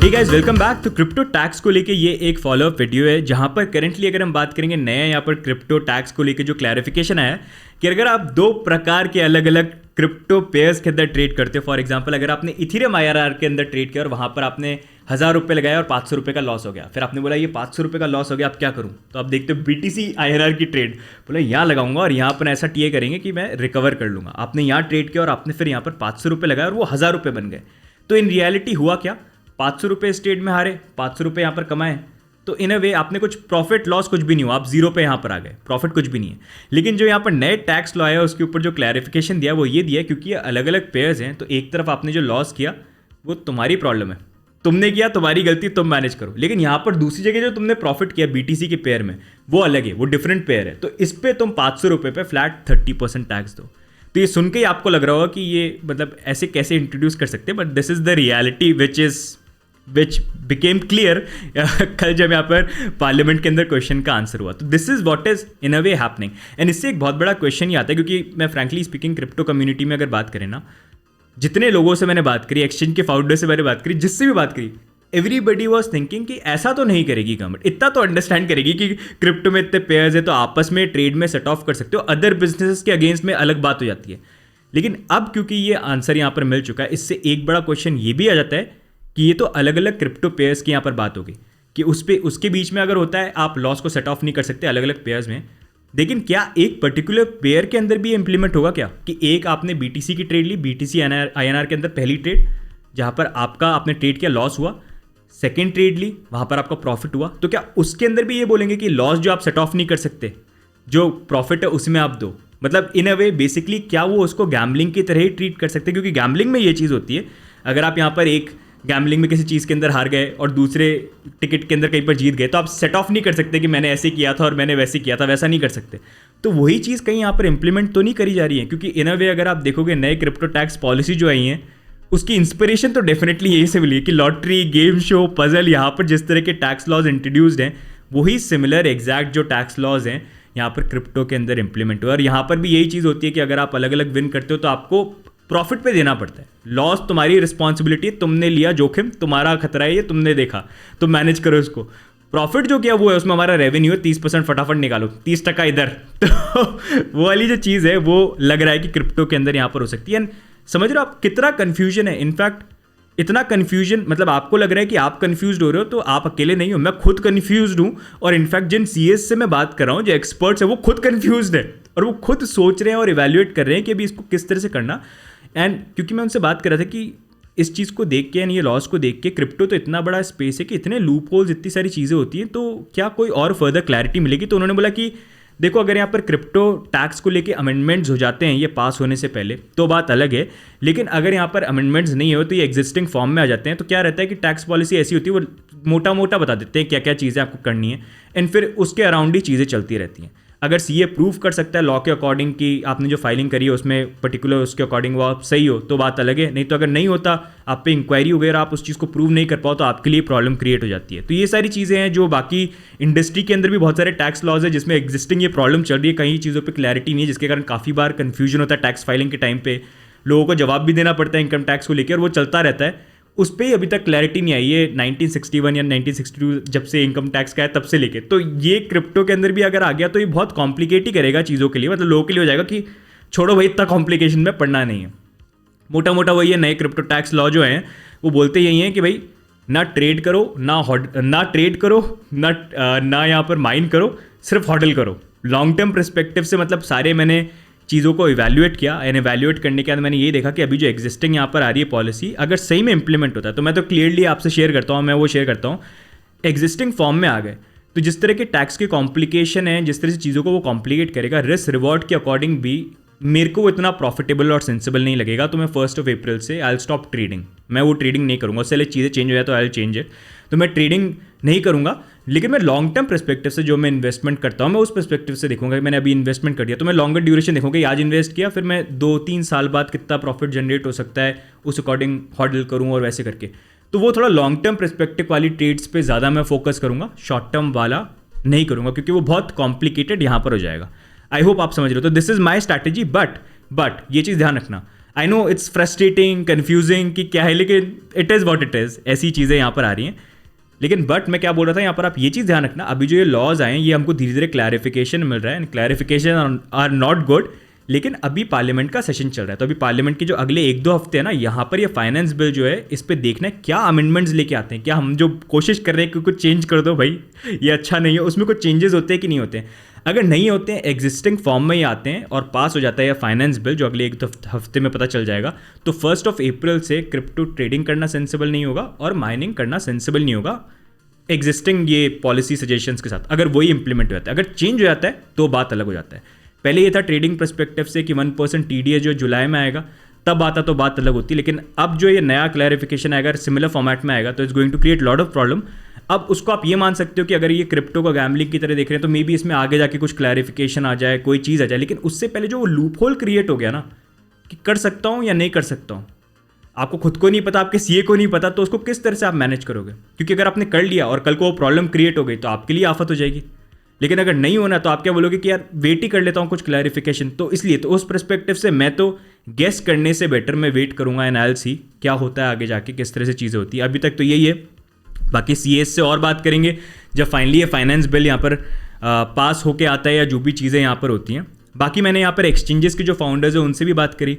हे guys, welcome back. तो crypto tax को लेके ये एक फॉलोअप वीडियो है जहां पर करंटली अगर हम बात करेंगे नया यहाँ पर क्रिप्टो टैक्स को लेके जो क्लैरिफिकेशन आया कि अगर आप दो प्रकार के अलग अलग क्रिप्टो पेयर्स के अंदर ट्रेड करते हो, फॉर एग्जांपल अगर आपने इथेरियम IRR के अंदर ट्रेड किया और वहां पर आपने 1000 रुपये लगाया और 500 रुपये का लॉस हो गया, फिर आपने बोला ये 500 रुपये का लॉस हो गया, अब क्या करूं? तो आप देखते हो BTC IRR की ट्रेड, बोला यहाँ लगाऊंगा और यहाँ पर ऐसा टीए करेंगे कि मैं रिकवर कर लूंगा। आपने यहाँ ट्रेड किया और आपने फिर यहाँ पर 500 रुपये लगाया और वो 1000 रुपये बन गए। तो इन रियलिटी हुआ क्या? 500 रुपये इस ट्रेड में हारे, 500 रुपये यहाँ पर कमाए, तो इन अ वे आपने कुछ प्रॉफिट लॉस कुछ भी नहीं हुआ, आप जीरो पे यहाँ पर आ गए, प्रॉफिट कुछ भी नहीं है। लेकिन जो यहाँ पर नए टैक्स लॉ है उसके ऊपर जो क्लैरिफिकेशन दिया वो ये दिया क्योंकि ये अलग अलग पेयर्स हैं, तो एक तरफ आपने जो लॉस किया वो तुम्हारी प्रॉब्लम है, तुमने किया, तुम्हारी गलती, तुम मैनेज करो। लेकिन यहाँ पर दूसरी जगह जो तुमने प्रॉफिट किया BTC के पेयर में वो अलग है, वो डिफरेंट पेयर है, तो इस पर तुम 500 रुपये पे फ्लैट 30% टैक्स दो। तो ये सुन के ही आपको लग रहा होगा कि ये मतलब ऐसे कैसे इंट्रोड्यूस कर सकते हैं, but this is the reality which became clear कल जब यहाँ पर पार्लियामेंट के अंदर क्वेश्चन का आंसर हुआ। तो this is what is in a way happening. And इससे एक बहुत बड़ा क्वेश्चन ही आता है क्योंकि मैं फ्रैंकली स्पीकिंग क्रिप्टो कम्युनिटी में अगर बात करें ना, जितने लोगों से मैंने बात करी, एक्सचेंज के फाउंडर से मैंने बात करी, जिससे भी बात करी, एवरीबडी वॉज थिंकिंग कि ऐसा तो नहीं करेगी गवर्नमेंट, इतना तो अंडरस्टैंड करेगी कि क्रिप्टो में इतने पेयर्स है तो आपस में ट्रेड में सेट ऑफ कर सकते हो, अदर बिजनेसेस के अगेंस्ट में अलग बात हो जाती है। लेकिन अब क्योंकि ये आंसर यहाँ पर मिल चुका है, इससे एक बड़ा क्वेश्चन ये भी आ जाता है कि ये तो अलग अलग क्रिप्टो पेयर्स की यहाँ पर बात होगी कि उसके बीच में अगर होता है आप लॉस को सेट ऑफ नहीं कर सकते अलग अलग पेयर्स में, लेकिन क्या एक पर्टिकुलर पेयर के अंदर भी इंप्लीमेंट होगा क्या कि एक आपने BTC की ट्रेड ली, BTC INR के अंदर पहली ट्रेड जहाँ पर आपने ट्रेड किया, लॉस हुआ, सेकेंड ट्रेड ली, वहाँ पर आपका प्रॉफिट हुआ, तो क्या उसके अंदर भी ये बोलेंगे कि लॉस जो आप सेट ऑफ नहीं कर सकते, जो प्रॉफिट है उसमें आप दो? मतलब इन अ वे बेसिकली क्या वो उसको गैम्बलिंग की तरह ही ट्रीट कर सकते हैं? क्योंकि गैम्बलिंग में ये चीज़ होती है, अगर आप यहाँ पर एक गैम्बलिंग में किसी चीज़ के अंदर हार गए और दूसरे टिकट के अंदर कहीं पर जीत गए, तो आप सेट ऑफ नहीं कर सकते कि मैंने ऐसे किया था और मैंने वैसे किया था, वैसा नहीं कर सकते। तो वही चीज़ कहीं यहाँ पर इंप्लीमेंट तो नहीं करी जा रही है, क्योंकि इन अ वे अगर आप देखोगे नए क्रिप्टो टैक्स पॉलिसी जो आई हैं उसकी इंस्पिरेशन तो डेफिनेटली यही से मिली है कि लॉटरी, गेम शो, पजल, यहाँ पर जिस तरह के टैक्स लॉज इंट्रोड्यूस्ड हैं वही सिमिलर एग्जैक्ट जो टैक्स लॉज हैं यहाँ पर क्रिप्टो के अंदर इंप्लीमेंट हुआ। और यहाँ पर भी यही चीज़ होती है कि अगर आप अलग अलग विन करते हो तो आपको प्रॉफिट पे देना पड़ता है, लॉस तुम्हारी रिस्पॉन्सिबिलिटी है, तुमने लिया जोखिम, तुम्हारा खतरा है, ये तुमने देखा, तो मैनेज करो इसको। प्रॉफिट जो किया वो है, उसमें हमारा रेवेन्यू है, 30% फटाफट निकालो, 30% इधर। तो वो वाली जो चीज़ है वो लग रहा है कि क्रिप्टो के अंदर यहाँ पर हो सकती है। समझ रहे हो आप कितना कन्फ्यूजन है? इनफैक्ट इतना कन्फ्यूजन, मतलब आपको लग रहा है कि आप कन्फ्यूज्ड हो रहे हो, तो आप अकेले नहीं हो, मैं खुद कन्फ्यूज्ड हूँ। और इनफैक्ट जिन CS से मैं बात कर रहा हूँ, जो एक्सपर्ट्स है, वो खुद कन्फ्यूज्ड है और वो खुद सोच रहे हैं और इवेल्युएट कर रहे हैं कि अभी इसको किस तरह से करना। एंड क्योंकि मैं उनसे बात कर रहा था कि इस चीज़ को देख के यानी ये लॉस को देख के, क्रिप्टो तो इतना बड़ा स्पेस है कि इतने लूप होल्स, इतनी सारी चीज़ें होती हैं, तो क्या कोई और फर्दर क्लैरिटी मिलेगी? तो उन्होंने बोला कि देखो, अगर यहाँ पर क्रिप्टो टैक्स को लेके अमेंडमेंट्स हो जाते हैं ये पास होने से पहले तो बात अलग है, लेकिन अगर यहाँ पर अमेंडमेंट्स नहीं हो तो ये एग्जिस्टिंग फॉर्म में आ जाते हैं। तो क्या रहता है कि टैक्स पॉलिसी ऐसी होती है, वो मोटा मोटा बता देते हैं क्या क्या चीज़ें आपको करनी है, एंड फिर उसके अराउंड ही चीज़ें चलती रहती हैं। अगर CA प्रूव कर सकता है लॉ के अकॉर्डिंग कि आपने जो फाइलिंग करी है उसमें पर्टिकुलर उसके अकॉर्डिंग वो आप सही हो तो बात अलग है, नहीं तो अगर नहीं होता, आप पे इंक्वायरी वगैरह, आप उस चीज़ को प्रूव नहीं कर पाओ तो आपके लिए प्रॉब्लम क्रिएट हो जाती है। तो ये सारी चीज़ें हैं जो बाकी इंडस्ट्री के अंदर भी बहुत सारे टैक्स लॉज है जिसमें एग्जिस्टिंग ये प्रॉब्लम चल रही है, कई चीज़ों पर क्लैरिटी नहीं है, जिसके कारण काफ़ी बार कन्फ्यूजन होता है टैक्स फाइलिंग के टाइम पे, लोगों को जवाब भी देना पड़ता है इनकम टैक्स को लेकर, और वो चलता रहता है। उस पर ही अभी तक क्लैरिटी नहीं आई है 1961 या 1962 जब से इनकम टैक्स का है तब से लेके। तो ये क्रिप्टो के अंदर भी अगर आ गया तो ये बहुत कॉम्प्लिकेट ही करेगा चीज़ों के लिए, मतलब लोगों के लिए हो जाएगा कि छोड़ो भाई, इतना कॉम्प्लिकेशन में पढ़ना नहीं है। मोटा मोटा वही है, नए क्रिप्टो टैक्स लॉ जो हैं वो बोलते यही हैं कि भाई ना ट्रेड करो, ना ट्रेड करो, ना यहाँ पर माइन करो, सिर्फ हॉडल करो। लॉन्ग टर्म परस्पेक्टिव से मतलब सारे मैंने चीज़ों को इवैल्यूएट किया, एंड इवैल्यूएट करने के बाद मैंने ये देखा कि अभी जो एग्जिस्टिंग यहाँ पर आ रही है पॉलिसी, अगर सही में इंप्लीमेंट होता है तो मैं तो क्लियरली आपसे शेयर करता हूँ, मैं वो शेयर करता हूँ, एग्जिस्टिंग फॉर्म में आ गए तो जिस तरह के टैक्स के कॉम्प्लिकेशन है, जिस तरह से चीज़ों को वो कॉम्प्लिकेट करेगा, रिस्क रिवॉर्ड के अकॉर्डिंग भी मेरे को वो इतना प्रॉफिटेबल और सेंसिबल नहीं लगेगा। तो मैं 1 अप्रैल से आई विल स्टॉप ट्रेडिंग, मैं वो ट्रेडिंग नहीं करूँगा। उससे चीज़ें चेंज हो जाए तो आई विल चेंज इट, तो मैं ट्रेडिंग नहीं करूँगा। लेकिन मैं लॉन्ग टर्म पर्सपेक्टिव से जो मैं इन्वेस्टमेंट करता हूँ, मैं उस पर्सपेक्टिव से देखूंगा कि मैंने अभी इन्वेस्टमेंट कर दिया तो मैं लॉन्गर ड्यूरेशन देखूंगा कि आज इन्वेस्ट किया, फिर मैं 2-3 साल बाद कितना प्रॉफिट जनरेट हो सकता है, उस अकॉर्डिंग हॉडल करूँ और वैसे करके। तो वो थोड़ा लॉन्ग टर्म पर्सपेक्टिव वाली ट्रेड्स पे ज़्यादा मैं फोकस करूँगा, शॉर्ट टर्म वाला नहीं करूँगा, क्योंकि वो बहुत कॉम्प्लिकेटेड यहाँ पर हो जाएगा। आई होप आप समझ रहे हो। तो this is my strategy, but ये चीज़ ध्यान रखना, I know it's frustrating, confusing कि क्या है, लेकिन it is what it is, ऐसी चीज़ें यहाँ पर आ रही हैं। लेकिन बट मैं क्या बोल रहा था यहाँ पर, आप ये चीज़ ध्यान रखना, अभी जो ये लॉज आए हैं ये हमको धीरे धीरे क्लैरिफिकेशन मिल रहा है, and clarification are not good. लेकिन अभी पार्लियामेंट का सेशन चल रहा है, तो अभी पार्लियामेंट के जो अगले 1-2 हफ्ते हैं ना, यहाँ पर ये फाइनेंस बिल जो है इस पर देखना है क्या अमेंडमेंट्स लेके आते हैं, क्या हम जो कोशिश कर रहे हैं कि कुछ चेंज कर दो भाई, ये अच्छा नहीं है, उसमें कुछ चेंजेस होते हैं कि नहीं होते हैं। अगर नहीं होते हैं, एग्जिस्टिंग फॉर्म में ही आते हैं और पास हो जाता है ये फाइनेंस बिल, जो अगले 1 हफ्ते में पता चल जाएगा, तो 1 अप्रैल से क्रिप्टो ट्रेडिंग करना सेंसिबल नहीं होगा और माइनिंग करना सेंसिबल नहीं होगा एग्जिस्टिंग ये पॉलिसी सजेशंस के साथ। अगर वही इंप्लीमेंट हो जाता है, अगर चेंज हो जाता है तो बात अलग हो जाता है। पहले ये था ट्रेडिंग पर्सपेक्टिव से कि 1% TDS जो जुलाई में आएगा तब आता तो बात अलग होती, लेकिन अब जो ये नया क्लैरिफिकेशन आएगा सिमिलर फॉर्मेट में आएगा तो it's going to create lot of problem. अब उसको आप ये मान सकते हो कि अगर ये क्रिप्टो का गैम्बलिंग की तरह देख रहे हैं तो मे बी इसमें आगे जाके कुछ क्लैरिफिकेशन आ जाए, कोई चीज़ आ जाए, लेकिन उससे पहले जो वो लूप होल क्रिएट हो गया ना कि कर सकता हूँ या नहीं कर सकता हूँ, आपको खुद को नहीं पता, आपके CA को नहीं पता, तो उसको किस तरह से आप मैनेज करोगे? क्योंकि अगर आपने कर लिया और कल को वो प्रॉब्लम क्रिएट हो गई तो आपके लिए आफत हो जाएगी। लेकिन अगर नहीं होना तो आप क्या बोलोगे कि यार वेट ही कर लेता हूँ कुछ क्लैरिफिकेशन। तो इसलिए तो उस पर्सपेक्टिव से मैं तो गेस करने से बेटर मैं वेट करूँगा एंड आई विल सी क्या होता है आगे जाके, किस तरह से चीज़ें होती है। अभी तक तो यही है, बाकी CS से और बात करेंगे जब फाइनली ये फाइनेंस बिल यहाँ पर पास होके आता है या जो भी चीज़ें यहाँ पर होती हैं। बाकी मैंने यहाँ पर एक्सचेंजेस के जो फाउंडर्स हैं उनसे भी बात करी,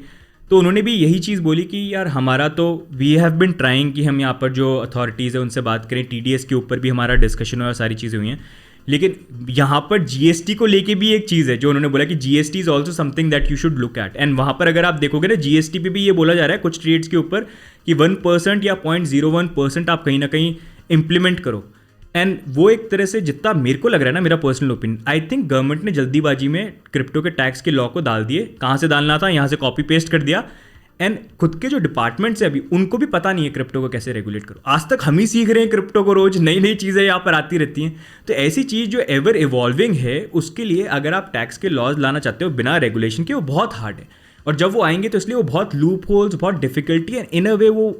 तो उन्होंने भी यही चीज़ बोली कि यार हमारा तो वी हैव बिन ट्राइंग कि हम यहाँ पर जो अथॉरिटीज़ है उनसे बात करें, TDS के ऊपर भी हमारा डिस्कशन हुआ, सारी चीज़ें हुई हैं। लेकिन यहाँ पर GST को लेके भी एक चीज़ है जो उन्होंने बोला कि GST is also something that you should look at. And वहाँ पर अगर आप देखोगे ना GST पे भी ये बोला जा रहा है कुछ ट्रेड्स के ऊपर कि 1% या 0.01% आप कहीं ना कहीं इम्प्लीमेंट करो। एंड वो एक तरह से जितना मेरे को लग रहा है ना, मेरा personal opinion, I think government ने जल्दीबाजी में क्रिप्टो के टैक्स के लॉ को डाल दिए, कहाँ से डालना था यहाँ से कॉपी पेस्ट कर दिया। एंड खुद के जो डिपार्टमेंट्स है अभी उनको भी पता नहीं है क्रिप्टो को कैसे रेगुलेट करो। आज तक हम ही सीख रहे हैं क्रिप्टो को, रोज नई नई चीज़ें यहाँ पर आती रहती हैं। तो ऐसी चीज़ जो एवर इवॉल्विंग है उसके लिए अगर आप टैक्स के लॉज लाना चाहते हो बिना रेगुलेशन के, वो बहुत हार्ड है। और जब वो आएंगे तो इसलिए वो बहुत लूप होल्स, बहुत डिफिकल्टी है, इन अ वे वो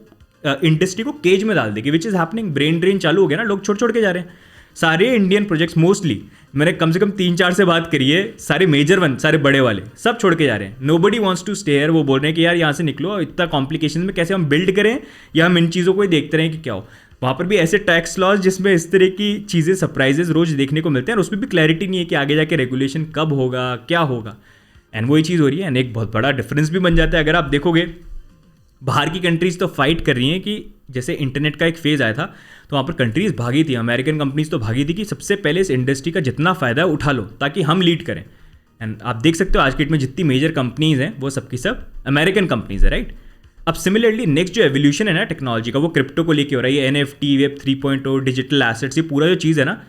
इंडस्ट्री को केज में डाल देगी, which is happening. Brain drain चालू हो गया ना, लोग छोड़ के जा रहे हैं। सारे इंडियन प्रोजेक्ट्स मोस्टली मैंने कम से कम 3-4 से बात करी है, सारे मेजर वन, सारे बड़े वाले सब छोड़ के जा रहे हैं। Nobody wants to stay here. वो बोल रहे हैं कि यार यहाँ से निकलो, इतना कॉम्प्लिकेशन में कैसे हम बिल्ड करें, या हम इन चीज़ों को ही देखते रहें कि क्या हो। वहाँ पर भी ऐसे टैक्स लॉज जिसमें इस तरह की चीज़ें, सरप्राइजेस रोज देखने को मिलते हैं, और उसमें भी क्लैरिटी नहीं है कि आगे जाके रेगुलेशन कब होगा, क्या होगा। एंड वही चीज़ हो रही है, एंड एक बहुत बड़ा डिफरेंस भी बन जाता है। अगर आप देखोगे बाहर की कंट्रीज़ तो फाइट कर रही हैं कि जैसे इंटरनेट का एक फेज़ आया था तो वहाँ पर कंट्रीज़ भागी थी, अमेरिकन कंपनीज तो भागी थी कि सबसे पहले इस इंडस्ट्री का जितना फ़ायदा है उठा लो ताकि हम लीड करें। एंड आप देख सकते हो आज की डेट में जितनी मेजर कंपनीज हैं वो सबकी सब अमेरिकन कंपनीज है, राइट। अब सिमिलरली नेक्स्ट जो एवोल्यूशन है ना टेक्नोलॉजी का, वो क्रिप्टो को लेके हो रहा है। ये NFT, वेब 3.0, डिजिटल एसेट्स, ये पूरा जो चीज़ है ना,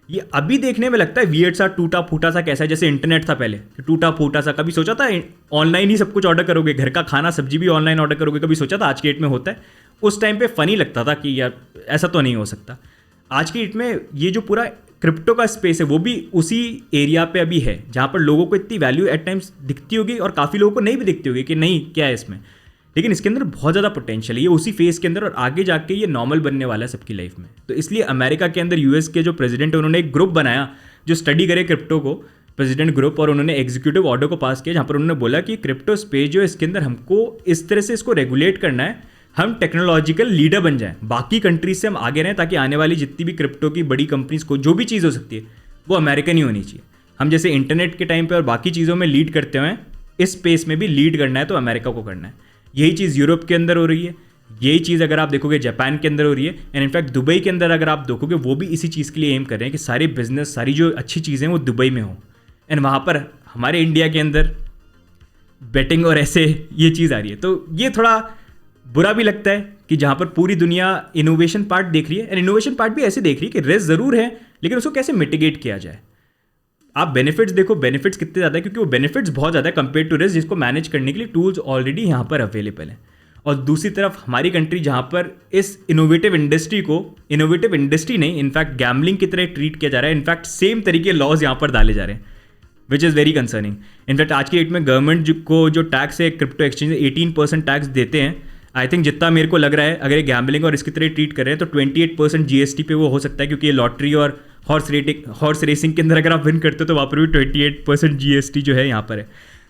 ये अभी देखने में लगता है वियर्ड सा, टूटा फूटा सा, कैसा है जैसे इंटरनेट था पहले, टूटा फूटा सा। कभी सोचा था ऑनलाइन ही सब कुछ ऑर्डर करोगे, घर का खाना सब्जी भी ऑनलाइन ऑर्डर करोगे, कभी सोचा था आज की डेट में होता है? उस टाइम पे फनी लगता था कि यार ऐसा तो नहीं हो सकता। आज की डेट में ये जो पूरा क्रिप्टो का स्पेस है वो भी उसी एरिया पे अभी है जहाँ पर लोगों को इतनी वैल्यू एट टाइम्स दिखती होगी और काफ़ी लोगों को नहीं भी दिखती होगी कि नहीं क्या है इसमें, लेकिन इसके अंदर बहुत ज़्यादा पोटेंशियल है। ये उसी फेज़ के अंदर और आगे जाके ये नॉर्मल बनने वाला है सबकी लाइफ में। तो इसलिए अमेरिका के अंदर US के जो प्रेसिडेंट है उन्होंने एक ग्रुप बनाया जो स्टडी करे क्रिप्टो को, प्रेसिडेंट ग्रुप, और उन्होंने एग्जीक्यूटिव ऑर्डर को पास किया जहाँ पर उन्होंने बोला कि क्रिप्टो स्पेस जो है इसके अंदर हमको इस तरह से इसको रेगुलेट करना है, हम टेक्नोलॉजिकल लीडर बन जाएं, बाकी कंट्रीज से हम आगे रहें, ताकि आने वाली जितनी भी क्रिप्टो की बड़ी कंपनीज को जो भी चीज़ हो सकती है वो अमेरिकन ही होनी चाहिए। हम जैसे इंटरनेट के टाइम पे और बाकी चीज़ों में लीड करते हुए इस स्पेस में भी लीड करना है तो अमेरिका को करना है। यही चीज़ यूरोप के अंदर हो रही है, यही चीज़ अगर आप देखोगे जापान के अंदर हो रही है, एंड इनफैक्ट दुबई के अंदर अगर आप देखोगे वो भी इसी चीज़ के लिए एम कर रहे हैं कि सारे बिजनेस, सारी जो अच्छी चीज़ें वो दुबई में हो। एंड वहाँ पर हमारे इंडिया के अंदर बेटिंग और ऐसे ये चीज़ आ रही है, तो ये थोड़ा बुरा भी लगता है कि जहाँ पर पूरी दुनिया इनोवेशन पार्ट देख रही है, एंड इनोवेशन पार्ट भी ऐसे देख रही है कि रिस्क ज़रूर है लेकिन उसको कैसे मिटिगेट किया जाए। आप बेनिफिट्स देखो, बेनिफिट्स कितने ज़्यादा है, क्योंकि वो बेनिफिट्स बहुत ज़्यादा है कंपेयर टू रिस्क, जिसको मैनेज करने के लिए टूल्स ऑलरेडी यहाँ पर अवेलेबल हैं। और दूसरी तरफ हमारी कंट्री जहाँ पर इस इनोवेटिव इंडस्ट्री को, इनोवेटिव इंडस्ट्री नहीं इनफैक्ट गैम्बलिंग की तरह ट्रीट किया जा रहा है। इनफैक्ट सेम तरीके लॉज यहाँ पर डाले जा रहे हैं, which is very concerning. In fact आज की डेट में गवर्नमेंट को जो टैक्स है क्रिप्टो एक्सचेंज 18% टैक्स देते हैं। आई थिंक जितना मेरे को लग रहा है अगर ये गैम्बलिंग और इसकी तरह ट्रीट कर रहे हैं तो 28% GST पे वो हो सकता है, क्योंकि ये लॉटरी और हॉर्स रेसिंग के अंदर अगर आप विन करते हो तो वहाँ पर भी 28% GST जो है यहाँ पर है।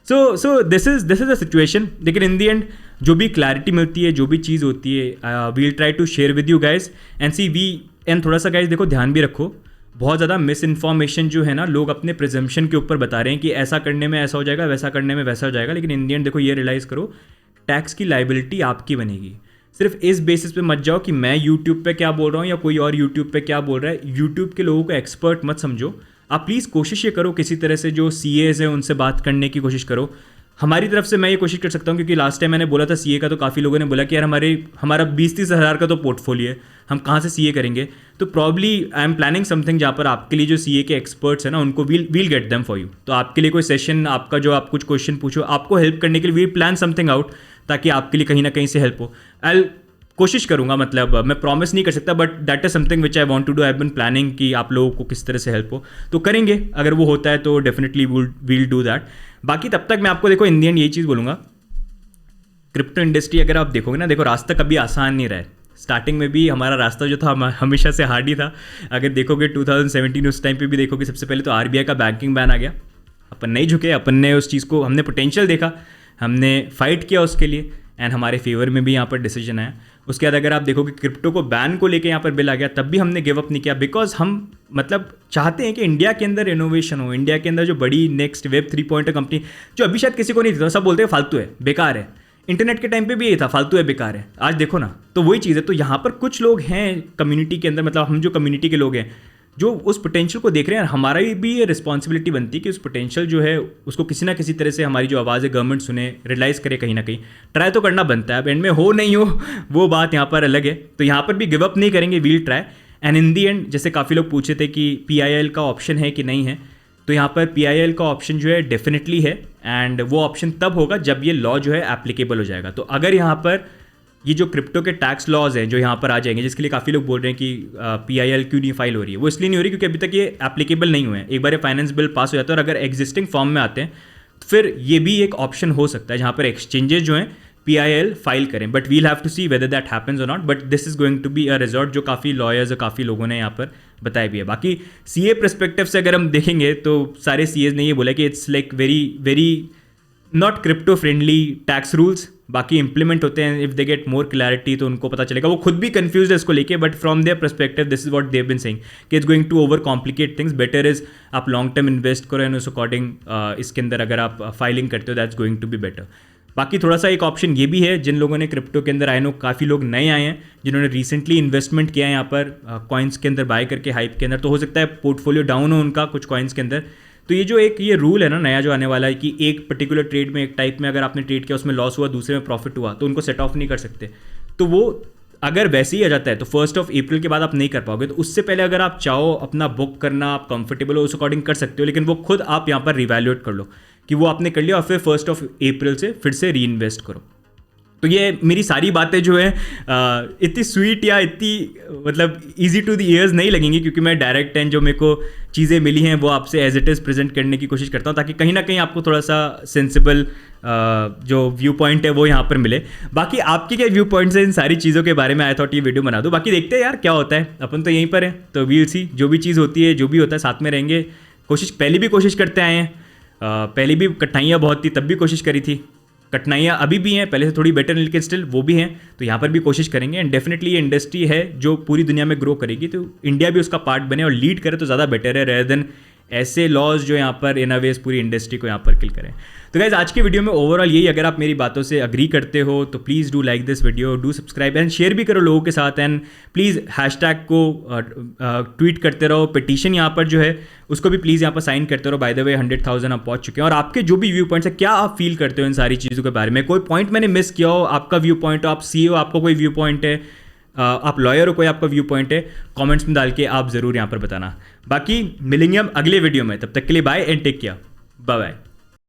So this is the situation. लेकिन इन दी एंड जो भी क्लैरिटी मिलती है, जो भी चीज़ होती है, we'll try to share with you guys and see we and थोड़ा सा गाइज देखो ध्यान भी रखो, बहुत ज़्यादा मिस इन्फॉर्मेशन जो है ना, लोग अपने प्रिजम्पशन के ऊपर बता रहे हैं कि ऐसा करने में ऐसा हो जाएगा, वैसा करने में वैसा हो जाएगा। लेकिन इन दी एंड देखो ये रियलाइज़ करो, टैक्स की लाइबिलिटी आपकी बनेगी। सिर्फ इस बेसिस पे मत जाओ कि मैं यूट्यूब पे क्या बोल रहा हूँ या कोई और यूट्यूब पे क्या बोल रहा है। यूट्यूब के लोगों को एक्सपर्ट मत समझो। आप प्लीज़ कोशिश ये करो, किसी तरह से जो CAs हैं उनसे बात करने की कोशिश करो। हमारी तरफ से मैं ये कोशिश कर सकता हूँ, क्योंकि लास्ट टाइम मैंने बोला था CA का, तो काफ़ी लोगों ने बोला कि यार हमारा 20-30 हज़ार का तो पोर्टफोलियो है, हम कहाँ से CA करेंगे। तो probably I am planning something जहाँ पर आपके लिए जो CA के एक्सपर्ट्स हैं ना, उनको we'll get them for you. तो आपके लिए कोई सेशन, आपका जो आप कुछ क्वेश्चन पूछो, आपको हेल्प करने के लिए वील प्लान समथिंग आउट, ताकि आपके लिए कहीं ना कहीं से हेल्प हो। आई कोशिश करूंगा, मतलब मैं प्रॉमिस नहीं कर सकता, but that is something which I want to do. I have been planning कि आप लोगों को किस तरह से हेल्प हो, तो करेंगे। अगर वो होता है तो डेफिनेटली वील डू दैट। बाकी तब तक मैं आपको देखो इन दी एंड यही चीज़ बोलूँगा, क्रिप्टो इंडस्ट्री अगर आप देखोगे ना, देखो रास्ता कभी आसान नहीं रहा है। स्टार्टिंग में भी हमारा रास्ता जो था हमेशा से हार्ड ही था। अगर देखोगे 2017 उस टाइम पे भी देखोगे, सबसे पहले तो RBI का बैंकिंग बैन आ गया, अपन नहीं झुके, अपन ने उस चीज़ को, हमने पोटेंशियल देखा, हमने फाइट किया उसके लिए, एंड हमारे फेवर में भी यहाँ पर डिसीजन आया। उसके बाद अगर आप देखोगे क्रिप्टो को बैन को लेके यहाँ पर बिल आ गया, तब भी हमने गिव अप नहीं किया, बिकॉज हम मतलब चाहते हैं कि इंडिया के अंदर इनोवेशन हो, इंडिया के अंदर जो बड़ी नेक्स्ट वेब 3.0 कंपनी, जो अभी शायद किसी को नहीं था, सब बोलते हैं फालतू है, बेकार है। इंटरनेट के टाइम पे भी ये था, फालतू है, बेकार है। आज देखो ना, तो वही चीज़ है। तो यहाँ पर कुछ लोग हैं कम्युनिटी के अंदर, मतलब हम जो कम्युनिटी के लोग हैं जो उस पोटेंशियल को देख रहे हैं, हमारा भी ये रिस्पॉन्सिबिलिटी बनती है कि उस पोटेंशियल जो है उसको किसी ना किसी तरह से हमारी जो आवाज़ है गवर्नमेंट सुने, रियलाइज़ करे, कहीं ना कहीं ट्राई तो करना बनता है। अब एंड में हो नहीं हो वो बात यहाँ पर अलग है। तो यहाँ पर भी गिव अप नहीं करेंगे, we'll try. And in the end जैसे काफ़ी लोग पूछे थे कि PIL का ऑप्शन है कि नहीं है, तो यहाँ पर PIL का ऑप्शन जो है डेफिनेटली है, एंड वो ऑप्शन तब होगा जब ये लॉ जो है एप्लीकेबल हो जाएगा। तो अगर यहाँ पर ये जो क्रिप्टो के टैक्स लॉज हैं जो यहाँ पर आ जाएंगे, जिसके लिए काफ़ी लोग बोल रहे हैं कि PIL क्यों नहीं फाइल हो रही है, वो इसलिए नहीं हो रही क्योंकि अभी तक ये एप्लीकेबल नहीं हुए हैं। एक बार ये फाइनेंस बिल पास हो जाता है और अगर एग्जिस्टिंग फॉर्म में आते हैं तो फिर ये भी एक ऑप्शन हो सकता है जहाँ पर एक्सचेंजेस जो हैं PIL फाइल करें। But we'll have to see whether that happens और not, but this is going to be a resort, जो काफ़ी लॉयर्स और काफ़ी लोगों ने यहाँ पर बताया भी है। बाकी CA परस्पेक्टिव से अगर हम देखेंगे तो सारे CAs ने ये बोला कि it's like very not crypto friendly tax rules. बाकी इंप्लीमेंट होते हैं, if they get more clarity तो उनको पता चलेगा। वो खुद भी कंफ्यूज है इसको लेके, but from their perspective this is what they have been saying कि it's going to over complicate things, better is आप लॉन्ग टर्म इन्वेस्ट करो एंड उस अकॉर्डिंग इसके अंदर अगर आप फाइलिंग करते हो that's going to be better. बाकी थोड़ा सा एक ऑप्शन ये भी है, जिन लोगों ने क्रिप्टो के अंदर, आई नो काफ़ी लोग नए आए हैं जिन्होंने रिसेंटली इन्वेस्टमेंट किया है यहाँ पर कॉइन्स के अंदर बाय करके हाइप के अंदर, तो हो सकता है पोर्टफोलियो डाउन हो उनका कुछ कॉइन्स के अंदर। तो ये जो ये रूल है ना नया जो आने वाला है कि एक पर्टिकुलर ट्रेड में, एक टाइप में अगर आपने ट्रेड किया उसमें लॉस हुआ, दूसरे में प्रॉफिट हुआ, तो उनको सेट ऑफ नहीं कर सकते। तो वो अगर वैसे ही आ जाता है तो 1 अप्रैल के बाद आप नहीं कर पाओगे। तो उससे पहले अगर आप चाहो अपना बुक करना, आप कंफर्टेबल हो, उस अकॉर्डिंग कर सकते हो, लेकिन वो खुद आप यहाँ पर रिवैल्यूएट कर लो कि वो आपने कर लिया और फिर 1 अप्रैल से फिर से री इन्वेस्ट करो। तो ये मेरी सारी बातें जो है इतनी स्वीट या इतनी मतलब इजी टू द ईयर्स नहीं लगेंगी, क्योंकि मैं डायरेक्ट एंड जो मेरे को चीज़ें मिली हैं वो आपसे एज इट इज़ प्रेजेंट करने की कोशिश करता हूँ, ताकि कहीं ना कहीं आपको थोड़ा सा सेंसिबल जो व्यू पॉइंट है वो यहाँ पर मिले। बाकी आपके क्या व्यू पॉइंट्स हैं इन सारी चीज़ों के बारे में, आई थॉट ये वीडियो बना दूँ। बाकी देखते हैं यार क्या होता है, अपन तो यहीं पर है, तो वील सी, जो भी चीज़ होती है, जो भी होता है, साथ में रहेंगे। पहले भी कोशिश करते आए हैं, पहले भी कठिनाइयाँ बहुत थी, तब भी कोशिश करी थी, कठिनाइयाँ अभी भी हैं, पहले से थोड़ी बेटर लेकिन स्टिल वो भी हैं। तो यहाँ पर भी कोशिश करेंगे एंड डेफिनेटली ये इंडस्ट्री है जो पूरी दुनिया में ग्रो करेगी, तो इंडिया भी उसका पार्ट बने और लीड करे तो ज़्यादा बेटर है, रेदर देन ऐसे लॉज जो यहाँ पर इन अ वेज पूरी इंडस्ट्री को यहाँ पर किल करें। तो गाइज आज की वीडियो में ओवरऑल यही, अगर आप मेरी बातों से अग्री करते हो तो please do like this video, do subscribe and share भी करो लोगों के साथ, एंड प्लीज़ हैशटैग को ट्वीट करते रहो। पिटीशन यहाँ पर जो है उसको भी प्लीज़ यहाँ पर साइन करते रहो। बाय द वे 100,000 आप पहुँच चुके हैं। और आपके जो भी व्यू पॉइंट्स है, क्या आप फील करते हो इन सारी चीज़ों के बारे में, कोई पॉइंट मैंने मिस किया हो, आपका व्यू पॉइंट हो, आप CEO आपका कोई व्यू पॉइंट है, आप लॉयर हो, कोई आपका व्यू पॉइंट है, कमेंट्स में डाल के आप ज़रूर यहाँ पर बताना। बाकी मिलेंगे हम अगले वीडियो में, तब तक के लिए bye and take care, bye bye.